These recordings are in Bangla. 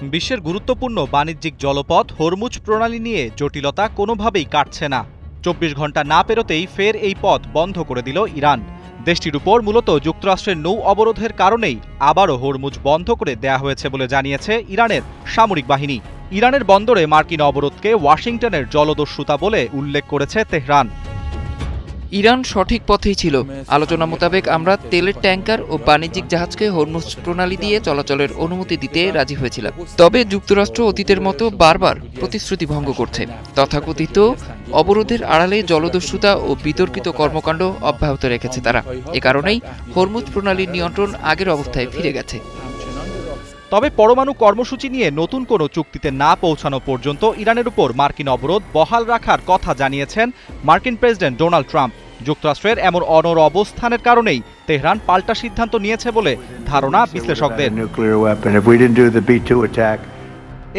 বিশ্বের গুরুত্বপূর্ণ বাণিজ্যিক জলপথ হরমুজ প্রণালী নিয়ে জটিলতা কোনোভাবেই কাটছে না। ২৪ ঘন্টা না পেরোতেই ফের এই পথ বন্ধ করে দিল ইরান। দেশটির উপর মূলত যুক্তরাষ্ট্রের নৌ অবরোধের কারণেই আবারও হরমুজ বন্ধ করে দেয়া হয়েছে বলে জানিয়েছে ইরানের সামরিক বাহিনী। ইরানের বন্দরে মার্কিন অবরোধকে ওয়াশিংটনের জলদস্যুতা বলে উল্লেখ করেছে তেহরান। ইরান সঠিক পথেই ছিল। আলোচনা মোতাবেক আমরা তেলের ট্যাঙ্কার ও বাণিজ্যিক জাহাজকে হরমুজ প্রণালী দিয়ে চলাচলের অনুমতি দিতে রাজি হয়েছিলাম। তবে যুক্তরাষ্ট্র অতীতের মতো বারবার প্রতিশ্রুতি ভঙ্গ করছে। তথাকথিত অবরোধের আড়ালে জলদস্যুতা ও বিতর্কিত কর্মকাণ্ড অব্যাহত রেখেছে তারা। এ কারণেই হরমুজ প্রণালীর নিয়ন্ত্রণ আগের অবস্থায় ফিরে গেছে। তবে পরমাণু কর্মসূচি নিয়ে নতুন কোনো চুক্তিতে না পৌঁছানো পর্যন্ত ইরানের উপর মার্কিন অবরোধ বহাল রাখার কথা জানিয়েছেন মার্কিন প্রেসিডেন্ট ডোনাল্ড ট্রাম্প। যুক্তরাষ্ট্রের এমন অনড় অবস্থানের কারণেই তেহরান পাল্টা সিদ্ধান্ত নিয়েছে বলে ধারণা বিশ্লেষকদের।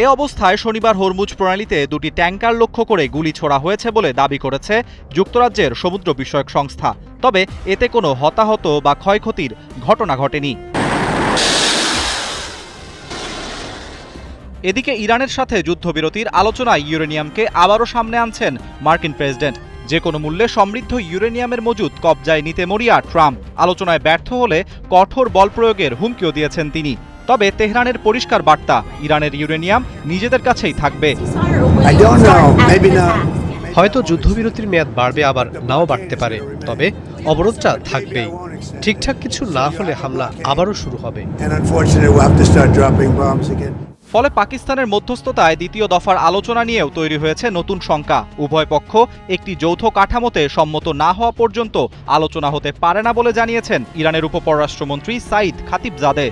এ অবস্থায় শনিবার হরমুজ প্রণালীতে দুটি ট্যাঙ্কার লক্ষ্য করে গুলি ছোড়া হয়েছে বলে দাবি করেছে যুক্তরাজ্যের সমুদ্র বিষয়ক সংস্থা। তবে এতে কোনো হতাহত বা ক্ষয়ক্ষতির ঘটনা ঘটেনি। এদিকে ইরানের সাথে যুদ্ধবিরতির আলোচনায় ইউরেনিয়ামকে আবারও সামনে আনছেন মার্কিন প্রেসিডেন্ট। যে কোনো মূল্যে সমৃদ্ধ ইউরেনিয়ামের মজুদ কবজায় নিতে মরিয়া ট্রাম্প। আলোচনায় ব্যর্থ হলে কঠোর বল প্রয়োগের হুমকিও দিয়েছেন তিনি। তবে তেহরানের পরিষ্কার বার্তা, ইরানের ইউরেনিয়াম নিজেদের কাছেই থাকবে। হয়তো যুদ্ধবিরতির মেয়াদ বাড়বে, আবার নাও বাড়তে পারে, তবে অবরোধটা থাকবেই। ঠিকঠাক কিছু না হলে হামলা আবারও শুরু হবে। ফলে পাকিস্তানের মধ্যস্থতায় দ্বিতীয় দফার আলোচনা নিয়েও তৈরি হয়েছে নতুন শঙ্কা। উভয় পক্ষ একটি যৌথ কাঠামোতে সম্মত না হওয়া পর্যন্ত আলোচনা হতে পারে না বলে জানিয়েছেন ইরানের উপপররাষ্ট্রমন্ত্রী সাইদ খাতিবজাদে।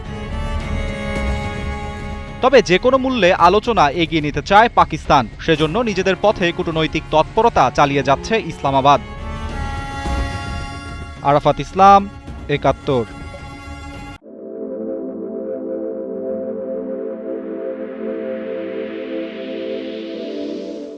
তবে যে কোনো মূল্যে আলোচনা এগিয়ে নিতে চায় পাকিস্তান। সেজন্য নিজেদের পথে কূটনৈতিক তৎপরতা চালিয়ে যাচ্ছে ইসলামাবাদ। আরাফাত ইসলাম, ৭১।